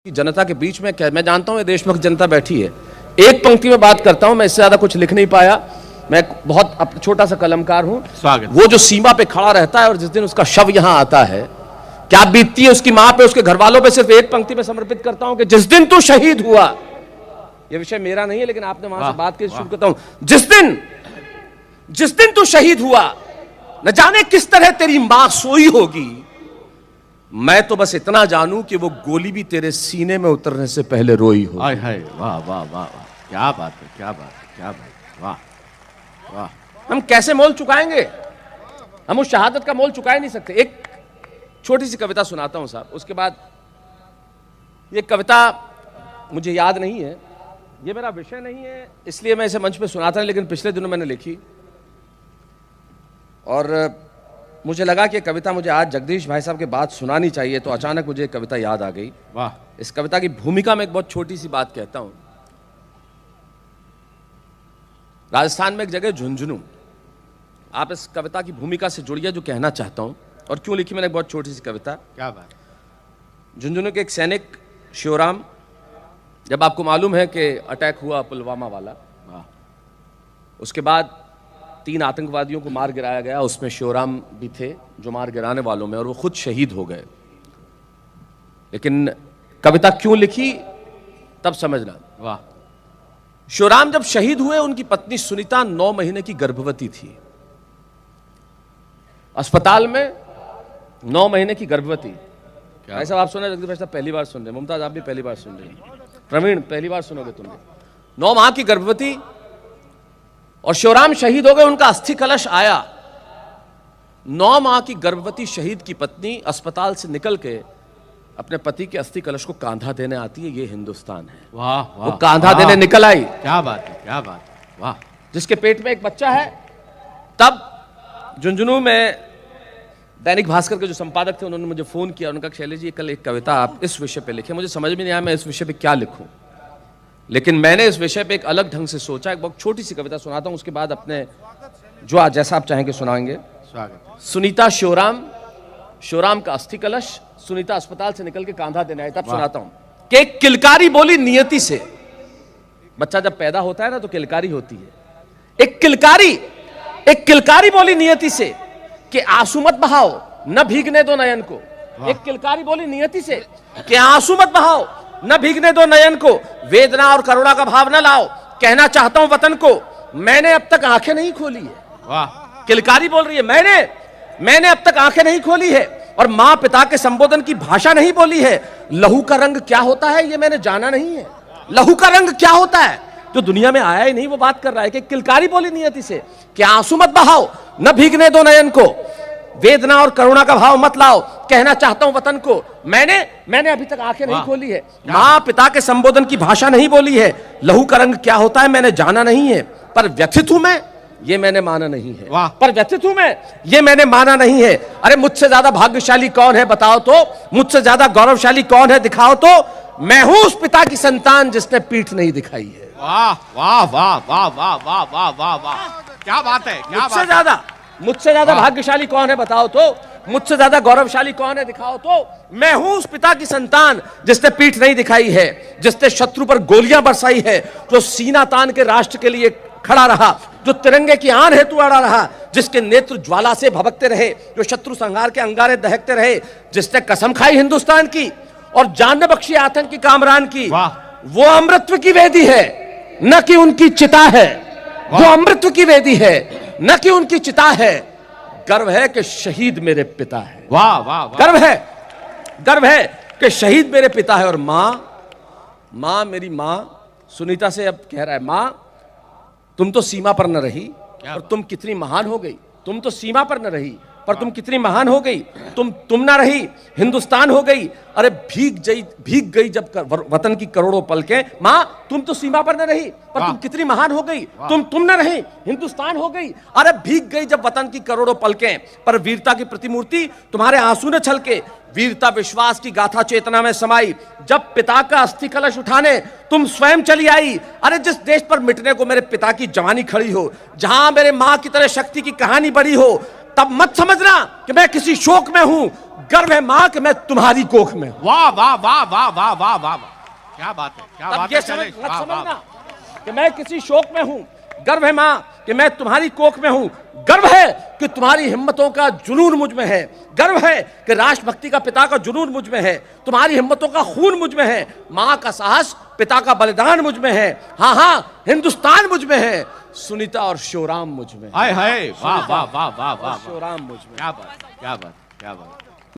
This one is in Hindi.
जनता के बीच में मैं जानता हूं ये देशभक्त जनता बैठी है। एक पंक्ति में बात करता हूं, मैं इससे ज्यादा कुछ लिख नहीं पाया। मैं बहुत छोटा सा कलमकार हूं। स्वागत। वो जो सीमा पे खड़ा रहता है और जिस दिन उसका शव यहां आता है, क्या बीतती है उसकी मां पे, उसके घर वालों पे, सिर्फ एक पंक्ति में समर्पित करता हूं कि जिस दिन तू शहीद हुआ। यह विषय मेरा नहीं है, लेकिन आपने वहां से बात की, शुरू करता हूं। जिस दिन तू शहीद हुआ, न जाने किस तरह तेरी मां सोई होगी। मैं तो बस इतना जानूं कि वो गोली भी तेरे सीने में उतरने से पहले रोई हो। हाय हाय, वाह वाह वाह वाह, क्या बात है, क्या बात है, क्या बात है, वाह वाह। हम कैसे मोल चुकाएंगे? हम उस शहादत का मोल चुका ही नहीं सकते। एक छोटी सी कविता सुनाता हूं साहब, उसके बाद। ये कविता मुझे याद नहीं है, ये मेरा विषय नहीं है, इसलिए मैं इसे मंच पे सुनाता नहीं, लेकिन पिछले दिनों मैंने लिखी और मुझे लगा कि कविता मुझे आज जगदीश भाई साहब के बाद सुनानी चाहिए, तो अचानक मुझे कविता याद आ गई। वाह। इस कविता की भूमिका में एक बहुत छोटी सी बात कहता हूं। राजस्थान में एक जगह झुंझुनू, आप इस कविता की भूमिका से जुड़िए जो कहना चाहता हूं, और क्यों लिखी मैंने एक बहुत छोटी सी कविता। क्या बात। झुंझुनू के एक सैनिक शिवराम, जब आपको मालूम है कि अटैक हुआ पुलवामा वाला, उसके बाद 3 आतंकवादियों को मार गिराया गया, उसमें शिवराम भी थे जो मार गिराने वालों में, और वो खुद शहीद हो गए। लेकिन कविता क्यों लिखी तब समझना। वाह। शिवराम जब शहीद हुए, उनकी पत्नी सुनीता 9 महीने की गर्भवती थी, अस्पताल में 9 महीने की गर्भवती। ऐसा आप सुने? जगदीश भाई साहब पहली बार सुन रहे, मुमताज आप भी पहली बार सुन रहे, प्रवीण पहली बार सुनोगे तुम। 9 माह की गर्भवती, और शिवराम शहीद हो गए, उनका अस्थि कलश आया। 9 माह की गर्भवती शहीद की पत्नी अस्पताल से निकल के अपने पति के अस्थि कलश को कांधा देने आती है। ये हिंदुस्तान है। वाह वाह। वो कांधा देने निकल आई। क्या बात है, क्या बात है, वाह। जिसके पेट में एक बच्चा है। तब झुंझुनू में दैनिक भास्कर के जो संपादक थे, उन्होंने मुझे फोन किया, उन्होंने कहा शैलेश जी कल एक कविता आप इस विषय पे लिखे। मुझे समझ में नहीं आया मैं इस विषय पे क्या लिखूं, लेकिन मैंने इस विषय पे एक अलग ढंग से सोचा। एक बहुत छोटी सी कविता सुनाता हूं, उसके बाद अपने जो आज जैसा आप चाहेंगे सुनाएंगे। स्वागत। सुनीता शिवराम, शिवराम का अस्थि कलश, सुनीता अस्पताल से निकल के कांधा देने आई। तब सुनाता हूं कि एक किलकारी बोली नियति से। बच्चा जब पैदा होता है ना तो किलकारी होती है। एक किलकारी बोली नियति से कि आंसू मत बहाओ, न भीगने दो नयन को। एक किलकारी बोली नियति से कि आंसू मत बहाओ, न भीगने दो नयन को, वेदना और करुणा का भाव न लाओ, कहना चाहता हूं वतन को, मैंने अब तक आंखें नहीं खोली है। वाह। किलकारी बोल रही है, मैंने अब तक आंखें नहीं खोली है, और मां पिता के संबोधन की भाषा नहीं बोली है। लहू का रंग क्या होता है ये मैंने जाना नहीं है। लहू का रंग क्या होता है जो दुनिया में आया ही नहीं, वो बात कर रहा है कि किलकारी बोली नियति से कि आंसू मत बहाओ, न भीगने दो नयन को, वेदना और करुणा का भाव मत लाओ, कहना चाहता हूं वतन को, मैंने अभी तक आंखें नहीं खोली है। मां पिता के संबोधन की भाषा नहीं बोली है। लहू का रंग क्या होता है मैंने जाना नहीं है, पर व्यथित हूं मैं, ये मैंने माना नहीं है। पर व्यथित हूं मैं, ये मैंने माना नहीं है। अरे मुझसे ज्यादा भाग्यशाली कौन है बताओ तो, मुझसे ज्यादा गौरवशाली कौन है दिखाओ तो, मैं हूं उस पिता की संतान जिसने पीठ नहीं दिखाई है। वाह वाह वाह वाह वाह वाह वाह वाह वाह, क्या बात है, क्या बात है। मुझसे ज्यादा भाग्यशाली कौन है बताओ तो, मुझसे ज्यादा गौरवशाली कौन है दिखाओ तो, मैं हूं उस पिता की संतान जिसने पीठ नहीं दिखाई है, जिसने शत्रु पर गोलियां बरसाई है, जो सीना तान के राष्ट्र के लिए खड़ा रहा, जो तिरंगे की आन हेतु अड़ा रहा, जिसके नेत्र ज्वाला से भभकते रहे, जो शत्रु संहार के अंगारे दहकते रहे, जिसने कसम खाई हिंदुस्तान की और जान न बख्शी आतंक की कामरान की। वो अमृतत्व की वेदी है, न कि उनकी चिता है। वो अमृतत्व की वेदी है, न कि उनकी चिता है। गर्व है कि शहीद मेरे पिता है। वाह वाह वाह। गर्व है कि शहीद मेरे पिता है। और मां मेरी मां सुनीता से अब कह रहा है, मां तुम तो सीमा पर न रही, और तुम कितनी महान हो गई। तुम तो सीमा पर न रही, पर तुम कितनी महान हो गई। तुम ना रही, हिंदुस्तान हो गई। अरे भीग गई जब वतन की करोड़ों पलकें। मां तुम तो सीमा पर न रही, पर तुम कितनी महान हो गई। तुम न रही, हिंदुस्तान हो गई। अरे भीग गई जब वतन की करोड़ों पलकें, पर वीरता की प्रतिमूर्ति तुम्हारे आंसू न छलके। वीरता विश्वास की गाथा चेतना में समाई, जब पिता का अस्थि कलश उठाने तुम स्वयं चली आई। अरे जिस देश पर मिटने को मेरे पिता की जवानी खड़ी हो, जहां मेरे मां की तरह शक्ति की कहानी बड़ी हो, तब मत समझना कि मैं किसी शोक में हूं। गर्व है मां कि मैं तुम्हारी कोख में हूं। वाह वाह वाह वाह वाह वाह वाह, क्या बात है, क्या तब बात ये है समझ शैलेश, मत वाह, वाह। समझना कि मैं किसी शोक में हूं। गर्व है मां कि मैं तुम्हारी कोख में हूं। गर्व है कि तुम्हारी हिम्मतों का जुनून मुझ में है। गर्व है कि राष्ट्रभक्ति का पिता का जुनून मुझ में है। तुम्हारी हिम्मतों का खून मुझ में है। मां का साहस, पिता का बलिदान मुझ में है। हाँ हाँ, हिंदुस्तान मुझ में है। सुनीता और शिवराम मुझ में। हाय हाय, वाह वाह वाह वाह वाह, शिवराम मुझ में। क्या बात, क्या बात, क्या बात।